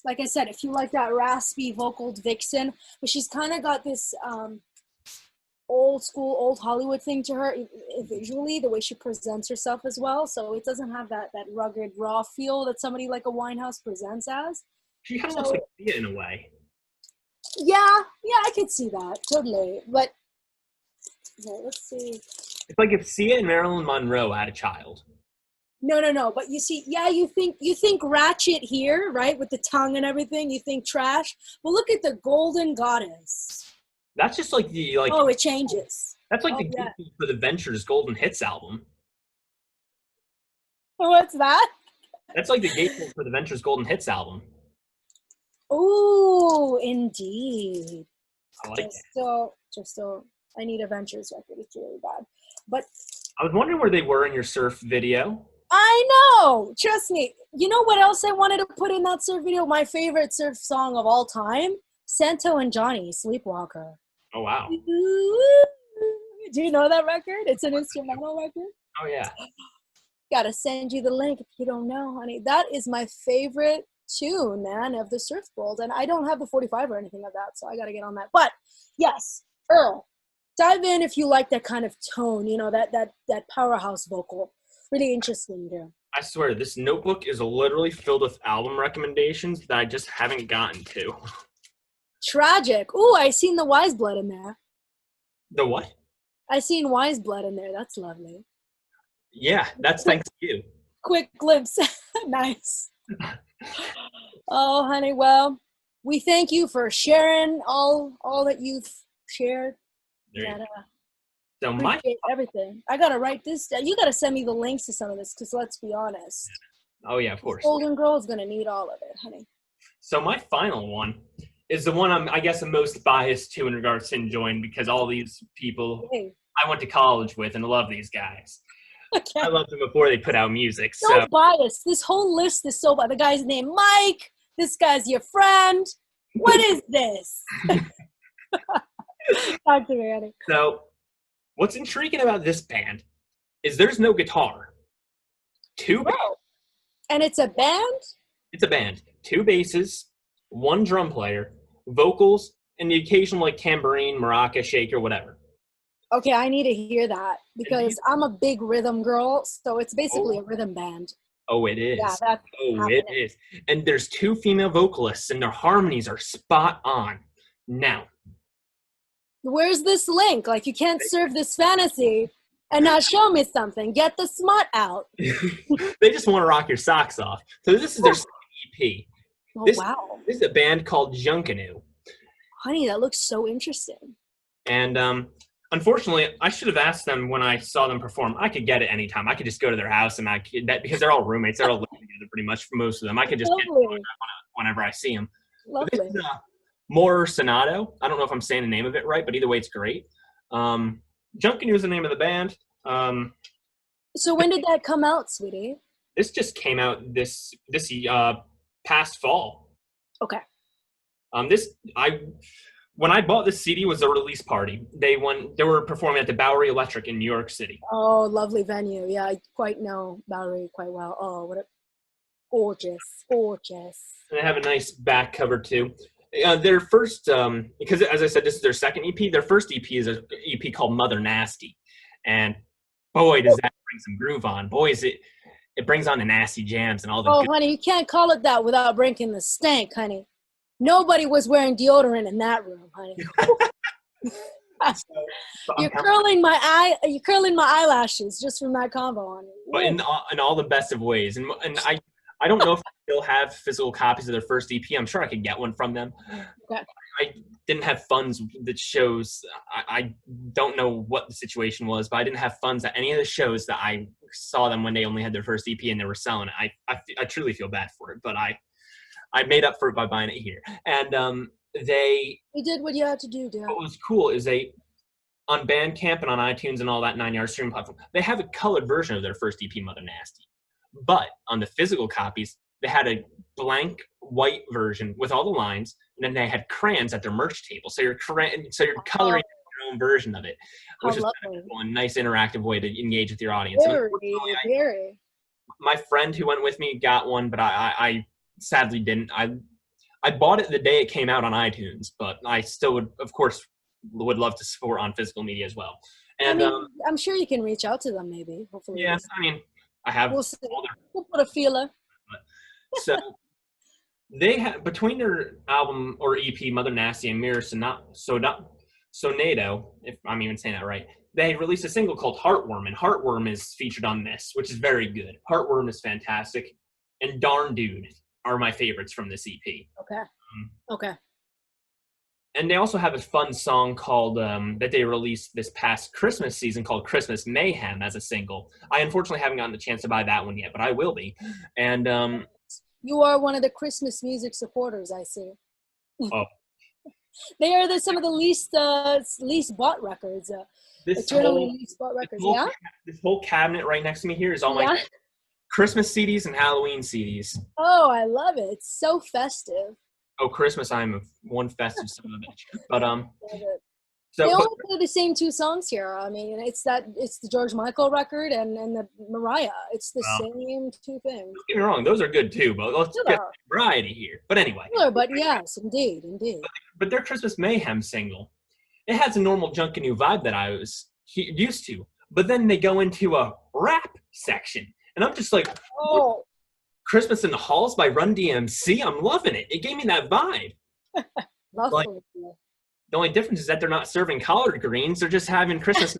Like I said, if you like that raspy vocaled vixen, but she's kind of got this old school, old Hollywood thing to her visually, the way she presents herself as well. So it doesn't have that rugged, raw feel that somebody like a Winehouse presents as. She kind of looks like Sia in a way. Yeah, I could see that totally. But let's see. It's like if Sia and Marilyn Monroe had a child. No. But you see, yeah, you think ratchet here, right, with the tongue and everything. You think trash. Well, look at the Golden Goddess. That's just like the Oh, it changes. That's like the gatekeeper for the Ventures Golden Hits album. What's that? That's like the gatekeeper for the Ventures Golden Hits album. Oh, indeed. I like it. So I need a Ventures record. It's really bad. But I was wondering where they were in your surf video. I know. Trust me. You know what else I wanted to put in that surf video? My favorite surf song of all time? Santo and Johnny, Sleepwalker. Oh, wow. Do you know that record? It's an instrumental record. Oh, yeah. Gotta send you the link if you don't know, honey. That is my favorite tune, man, of the surf world. And I don't have the 45 or anything of that, so I gotta get on that. But, yes, Earl, dive in if you like that kind of tone, you know, that powerhouse vocal. Really interesting, dude. I swear, this notebook is literally filled with album recommendations that I just haven't gotten to. Tragic. Ooh, I seen the Wise Blood in there. The what? I seen Wise Blood in there. That's lovely. Yeah, that's thanks to you. Quick glimpse. Nice. Oh, honey, well, we thank you for sharing all that you've shared. So everything. I gotta write this down. You gotta send me the links to some of this, because let's be honest. Oh yeah, of course. Golden Girl is gonna need all of it, honey. So my final one is the one I'm most biased to in regards to enjoying, because all these people I went to college with and love these guys. Okay. I loved them before they put out music. So biased. This whole list is so biased. The guy's named Mike. This guy's your friend. What is this? Talk to me, honey. So what's intriguing about this band is there's no guitar. And it's a band? It's a band. 2 basses, 1 drum player, vocals, and the occasional like tambourine, maraca, shaker, whatever. Okay, I need to hear that, because I'm a big rhythm girl, so it's basically a rhythm band. Oh, it Yeah, is. that's Oh, it happening. is. And there's two female vocalists, and their harmonies are spot on. Now, Where's this link? Like, you can't serve this fantasy and not show me something. Get the smut out. they just want to rock your socks off. So this is their second EP. Oh, This, wow. this is a band called Junkanoo. Honey, that looks so interesting. And unfortunately, I should have asked them when I saw them perform. I could get it anytime. I could just go to their house, and because they're all roommates, they're all living together pretty much for most of them. I could just get Lovely. whenever I see them. But Lovely. this is More Sonato. I don't know if I'm saying the name of it right, but either way, it's great. Junkanoo is the name of the band. So when did that come out, sweetie? This just came out this past fall. Okay. When I bought this CD was a release party. They were performing at the Bowery Electric in New York City. Oh, lovely venue. Yeah, I quite know Bowery quite well. Oh, what a gorgeous. And they have a nice back cover too. Their first, because as I said, this is their second EP. Their first EP is an EP called Mother Nasty, and boy, does that bring some groove on. Boy, is it brings on the nasty jams and all the. Oh, honey, you can't call it that without breaking the stank, honey. Nobody was wearing deodorant in that room, honey. You're curling my eyelashes just from that combo, honey. But in all the best of ways, and I don't know if they still have physical copies of their first EP. I'm sure I could get one from them. Okay. I didn't have funds that shows. I don't know what the situation was, but I didn't have funds at any of the shows that I saw them when they only had their first EP and they were selling it. I truly feel bad for it, but I made up for it by buying it here. And You did what you had to do, dear. what was cool is on Bandcamp and on iTunes and all that 9-yard streaming platform, they have a colored version of their first EP, Mother Nasty. But on the physical copies, they had a blank white version with all the lines, and then they had crayons at their merch table. So you're coloring your own version of it, which is kind of cool, a nice interactive way to engage with your audience. Very. My friend who went with me got one, but I sadly didn't. I bought it the day it came out on iTunes, but I still would, of course, would love to support on physical media as well. And I'm sure you can reach out to them, maybe. Hopefully. Yeah, I mean, I have. We'll see. We'll put a feeler. So they have, between their album or EP, Mother Nasty and Mirror Sonato, if I'm even saying that right, they released a single called Heartworm, and Heartworm is featured on this, which is very good. Heartworm is fantastic, and Darn Dude are my favorites from this EP. Okay. And they also have a fun song called that they released this past Christmas season called Christmas Mayhem as a single. I unfortunately haven't gotten the chance to buy that one yet, but I will be. And you are one of the Christmas music supporters, I see. Oh. They are some of the least bought records. This whole cabinet right next to me here is all my Christmas CDs and Halloween CDs. Oh, I love it. It's so festive. Oh, Christmas! I'm one festive son of a bitch. But they only play the same two songs here. I mean, it's the George Michael record and the Mariah. It's the same two things. Don't get me wrong; those are good too. But let's get variety here. But anyway. But yes, indeed. But their Christmas Mayhem single, it has a normal Junkanoo vibe that I was used to. But then they go into a rap section, and I'm just like, oh. Christmas in the Halls by Run DMC. I'm loving it. It gave me that vibe. Like, the only difference is that they're not serving collard greens. They're just having Christmas.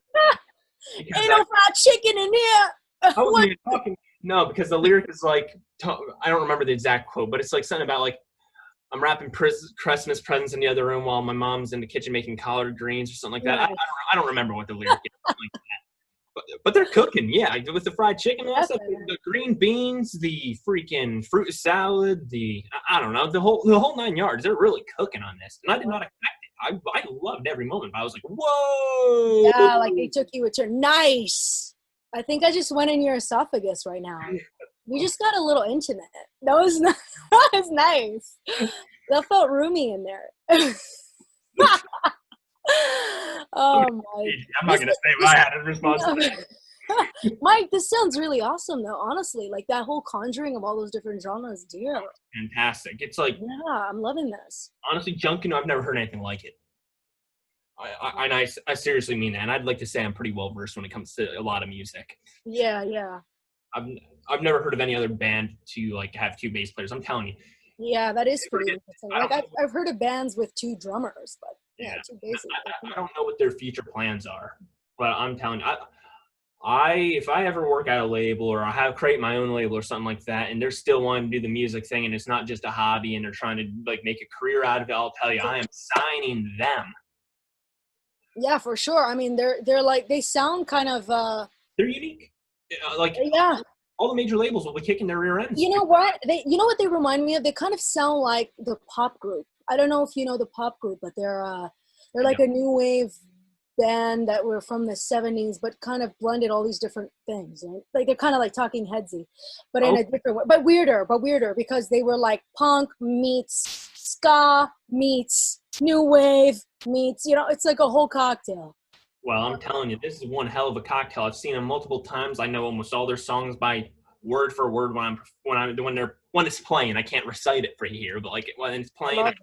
Ain't no fried chicken in here. I wasn't even talking. No, because the lyric is like, I don't remember the exact quote, but it's like something about like, I'm wrapping Christmas presents in the other room while my mom's in the kitchen making collard greens or something like that. Nice. I don't remember what the lyric is. Like that. But they're cooking, yeah, with the fried chicken, also the green beans, the freaking fruit salad, I don't know, the whole 9 yards. They're really cooking on this, and I did not expect it. I loved every moment. But I was like, whoa! Yeah, like they took you a turn. Nice. I think I just went in your esophagus right now. We just got a little intimate. That was nice. That felt roomy in there. Oh, Mike. I'm not going to say what I had in response to that. Mike, this sounds really awesome, though, honestly. Like, that whole conjuring of all those different genres, dear. Fantastic. It's like... Yeah, I'm loving this. Honestly, Junkanoo, I've never heard anything like it. I seriously mean that, and I'd like to say I'm pretty well-versed when it comes to a lot of music. Yeah. I've never heard of any other band to like have 2 bass players. I'm telling you. Yeah, that is pretty interesting. I Like don't, I've heard of bands with 2 drummers, but yeah, yeah, 2 basses. I don't know what their future plans are, but I'm telling you, if I ever work at a label or I create my own label or something like that, and they're still wanting to do the music thing, and it's not just a hobby, and they're trying to like make a career out of it, I'll tell you, I am signing them. Yeah, for sure. I mean, they're like they sound kind of They're unique. Like yeah. all the major labels will be kicking their rear ends. You know what? You know what they remind me of? They kind of sound like the pop group. I don't know if you know the pop group, but they're like a new wave band that were from the 70s, but kind of blended all these different things. Right? Like they're kind of like Talking Headsy, but in a different way, but weirder because they were like punk meets ska meets new wave meets, you know, it's like a whole cocktail. Well, I'm telling you, this is one hell of a cocktail. I've seen them multiple times. I know almost all their songs by word for word when it's playing. I can't recite it for you here, but like when it's playing, I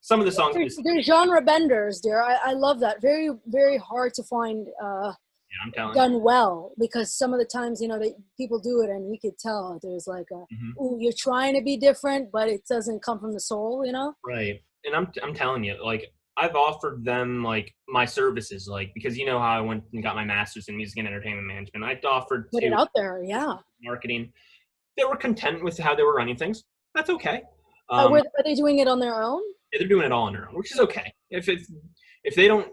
some of the songs. They're genre benders, dear. I love that. Very, very hard to find I'm telling done you. well, because some of the times, you know, people do it and you could tell there's like ooh, you're trying to be different, but it doesn't come from the soul, you know? Right. And I'm telling you, like I've offered them like my services, like because you know how I went and got my master's in music and entertainment management. I've offered Put it out there, yeah. marketing. They were content with how they were running things. That's okay. Are they doing it on their own? They're doing it all on their own, which is okay. If they don't,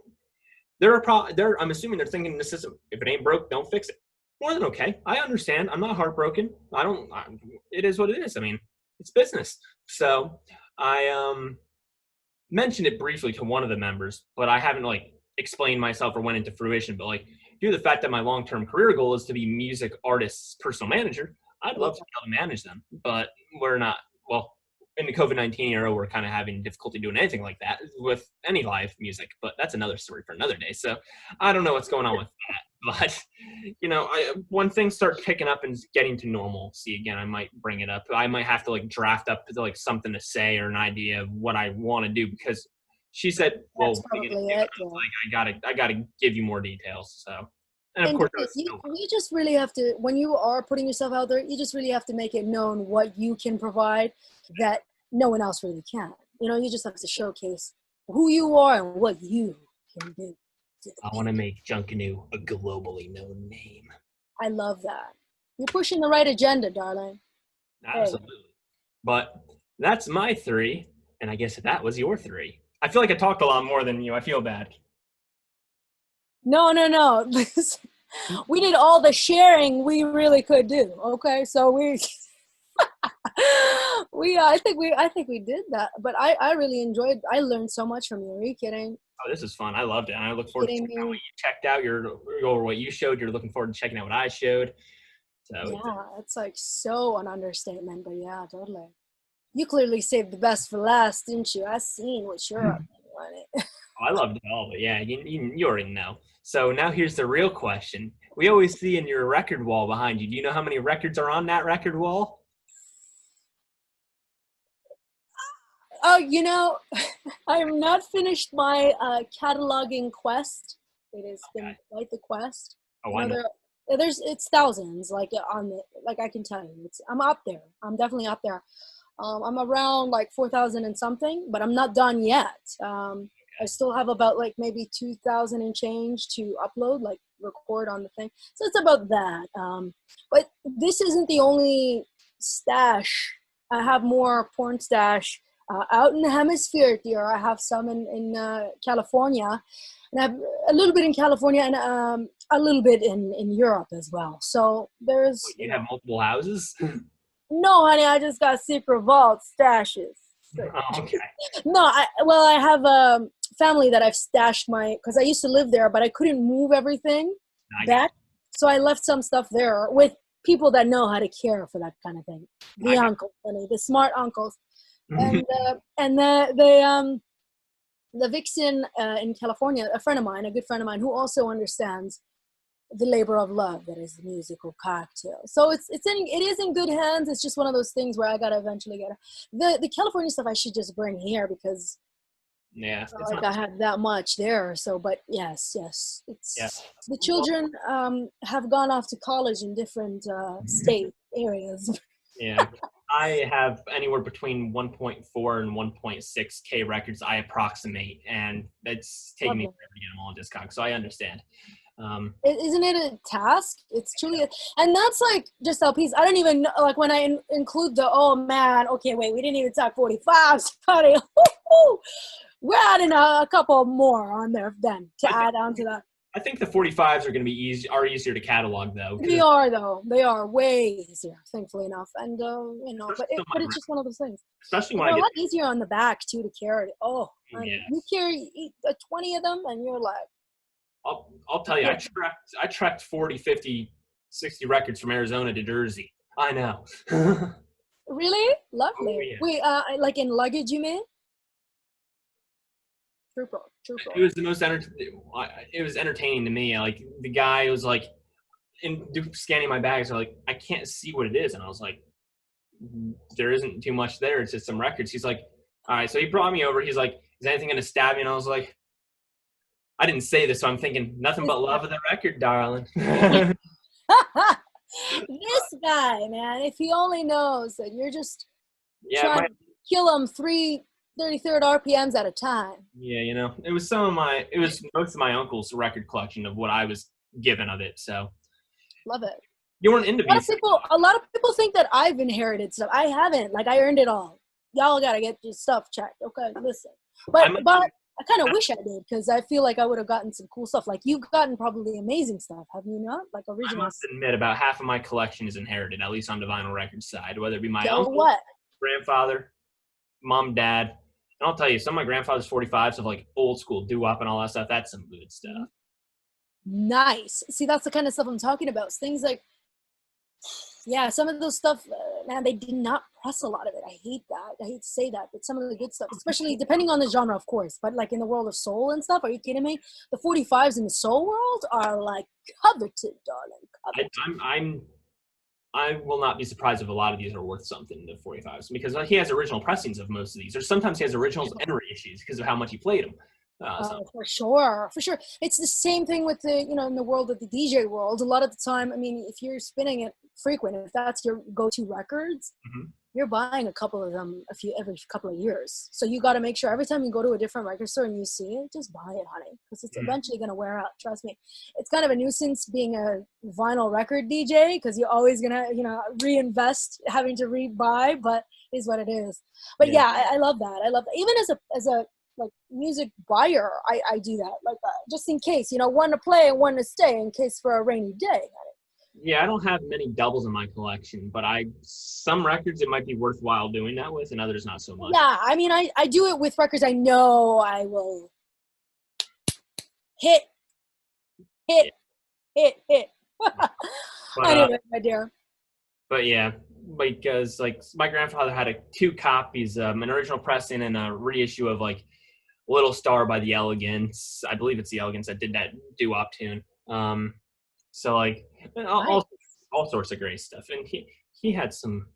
I'm assuming they're thinking the system. If it ain't broke, don't fix it. More than okay. I understand. I'm not heartbroken. It is what it is. I mean, it's business. So I mentioned it briefly to one of the members, but I haven't like explained myself or went into fruition. But like, due to the fact that my long-term career goal is to be music artist's personal manager, I'd love to be able to manage them, but we're not. Well, in the COVID-19 era, we're kind of having difficulty doing anything like that with any live music, but that's another story for another day. So I don't know what's going on with that, but you know, when things start picking up and getting to normalcy again, I might bring it up. I might have to like draft up like something to say or an idea of what I want to do, because she said, well, that's probably it. Yeah. like, I gotta give you more details. So, and of course, you just really have to, when you are putting yourself out there, you just really have to make it known what you can provide that no one else really can. You know, you just have to showcase who you are and what you can do. I want to make Junkanoo a globally known name. I love that. You're pushing the right agenda, darling. Absolutely. Hey. But that's my 3, and I guess that was your 3. I feel like I talked a lot more than you. I feel bad. No. We did all the sharing we really could do. Okay, so I think we did that. But I really enjoyed. I learned so much from you. Are you kidding? Oh, this is fun. I loved it. And I look forward to checking out what you checked out. Or what you showed. You're looking forward to checking out what I showed. So yeah, it's like so an understatement. But yeah, totally. You clearly saved the best for last, didn't you? I seen what you're up on it. I loved it all, but yeah, you already know. So now here's the real question. We always see in your record wall behind you. Do you know how many records are on that record wall? Oh, you know, I am not finished my cataloging quest. It has been quite the quest. Oh, I know. It's thousands. Like I can tell you, I'm up there. I'm definitely up there. I'm around like 4,000 and something, but I'm not done yet. I still have about like maybe 2,000 and change to upload, like record on the thing. So it's about that. But this isn't the only stash. I have more porn stash out in the hemisphere here. I have some in California, and I have a little bit in California and a little bit in Europe as well. So there's. You have multiple houses? No, honey, I just got secret vault stashes. Oh, okay. No, I have a family that I've stashed because I used to live there, but I couldn't move everything back. So I left some stuff there with people that know how to care for that kind of thing. The uncles, honey, the smart uncles. And the vixen in California, a friend of mine, a good friend of mine, who also understands the labor of love that is the musical cocktail. So it is in good hands. It's just one of those things where I gotta eventually get the California stuff I should just bring here, because Yeah, Not it's like not. I had that much there. So, but yes, Yeah. it's the Well, children have gone off to college in different state areas. yeah. I have anywhere between 1.4 and 1.6K records I approximate, and it's taking me Lovely. forever to get them all in Discog, so I understand. Um, Isn't it a task? It's truly and that's like just LPs. I don't even know, like when I include the, oh man, okay, wait, we didn't even talk 45s, buddy. We're adding a couple more on there then to I think add on to that. I think the 45s are going to be easier to catalog though, They because are though. They are way easier, thankfully enough. And but especially, but it's just one of those things. especially And when I they're a get lot easier on the back too to carry. Oh, honey, you yes. carry 20 of them, and you're like, I'll tell you, I tracked 40, 50, 60 records from Arizona to Jersey. I know. Oh really lovely. yeah. Wait, like in luggage, you mean? Trooper, It trooper. was the most it was entertaining to me. Like the guy was like scanning my bags, like I can't see what it is, and I was like, there isn't too much there. It's just some records. He's like, all right. So he brought me over. He's like, is anything gonna stab you? And I was like, I didn't say this, so I'm thinking nothing but love of the record, darling. This guy, man, if he only knows that you're just Yeah, trying to kill him 333rd RPMs at a time. yeah, it was it was most of my uncle's record collection of what I was given of it. So Love it. you weren't into VC. A lot of people think that I've inherited stuff. I haven't. Like I earned it all. Y'all gotta get your stuff checked. Okay, listen. But I kind of wish I did because I feel like I would have gotten some cool stuff. Like you've gotten probably amazing stuff, have you not? Like I original. must admit, about half of my collection is inherited, at least on the vinyl record side, whether it be my So uncle, what? grandfather, mom, dad. And I'll tell you, some of my grandfather's 45s of like old school doo-wop and all that stuff, that's some good stuff. Nice. See, that's the kind of stuff I'm talking about. It's things like, yeah, some of those stuff, man, they did not press a lot of it. I hate that. I hate to say that, but some of the good stuff, especially depending on the genre, of course. But like in the world of soul and stuff, are you kidding me? The 45s in the soul world are like coveted, darling. Coveted. I will not be surprised if a lot of these are worth something, the 45s, because he has original pressings of most of these, or sometimes he has originals and reissues because of how much he played them. For sure, for sure. It's the same thing with the, in the world of the DJ world. A lot of the time, I mean, if you're spinning it frequent, if that's your go-to records, you're buying a couple of them every couple of years. So you got to make sure every time you go to a different record store and you see it, just buy it, honey, because it's eventually going to wear out. Trust me. It's kind of a nuisance being a vinyl record DJ because you're always going to, reinvest, having to rebuy, but it is what it is. But yeah, I love that. I love that. Even as a like music buyer, I do that, like just in case, one to play and one to stay in case for a rainy day. Yeah, I don't have many doubles in my collection, but some records it might be worthwhile doing that with, and others not so much. Yeah, I mean, I do it with records I know I will hit. But, anyway, my dear. But yeah, because like my grandfather had two copies, an original pressing and a reissue of like Little Star by the Elegants. I believe it's the Elegants that did that doo-wop tune. So like all sorts of great stuff. And he had some.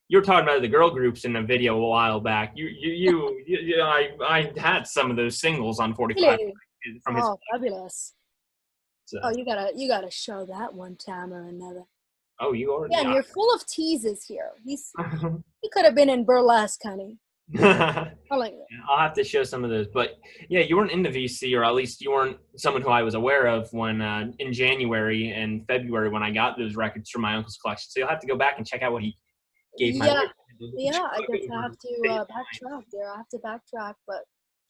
You were talking about the girl groups in a video a while back. I had some of those singles on 45 really? from his. Fabulous. So. Oh, you gotta show that one time or another. Oh, you already. Yeah, and you're full of teases here. He could have been in burlesque, honey. I'll have to show some of those. But yeah, you weren't into VC, or at least you weren't someone who I was aware of when in January and February when I got those records from my uncle's collection. So you'll have to go back and check out what he gave my I guess I have to backtrack there. I have to backtrack, but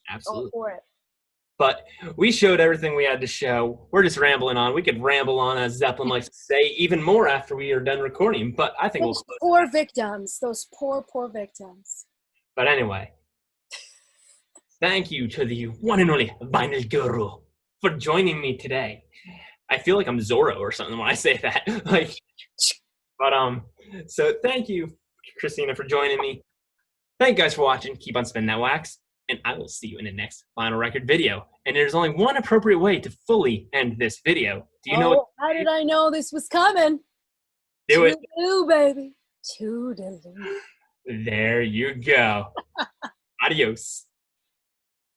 absolutely all for it. But we showed everything we had to show. We're just rambling on. We could ramble on, as Zeppelin likes to say, even more after we are done recording. But I think those poor victims. Those poor victims. But anyway, thank you to the one and only Vinyl Guru for joining me today. I feel like I'm Zorro or something when I say that. So thank you, Christina, for joining me. Thank you guys for watching. Keep on spinning that wax, and I will see you in the next vinyl record video. And there's only one appropriate way to fully end this video. Do you know? How did I know this was coming? Do it, baby. Toodaloo. There you go. Adios.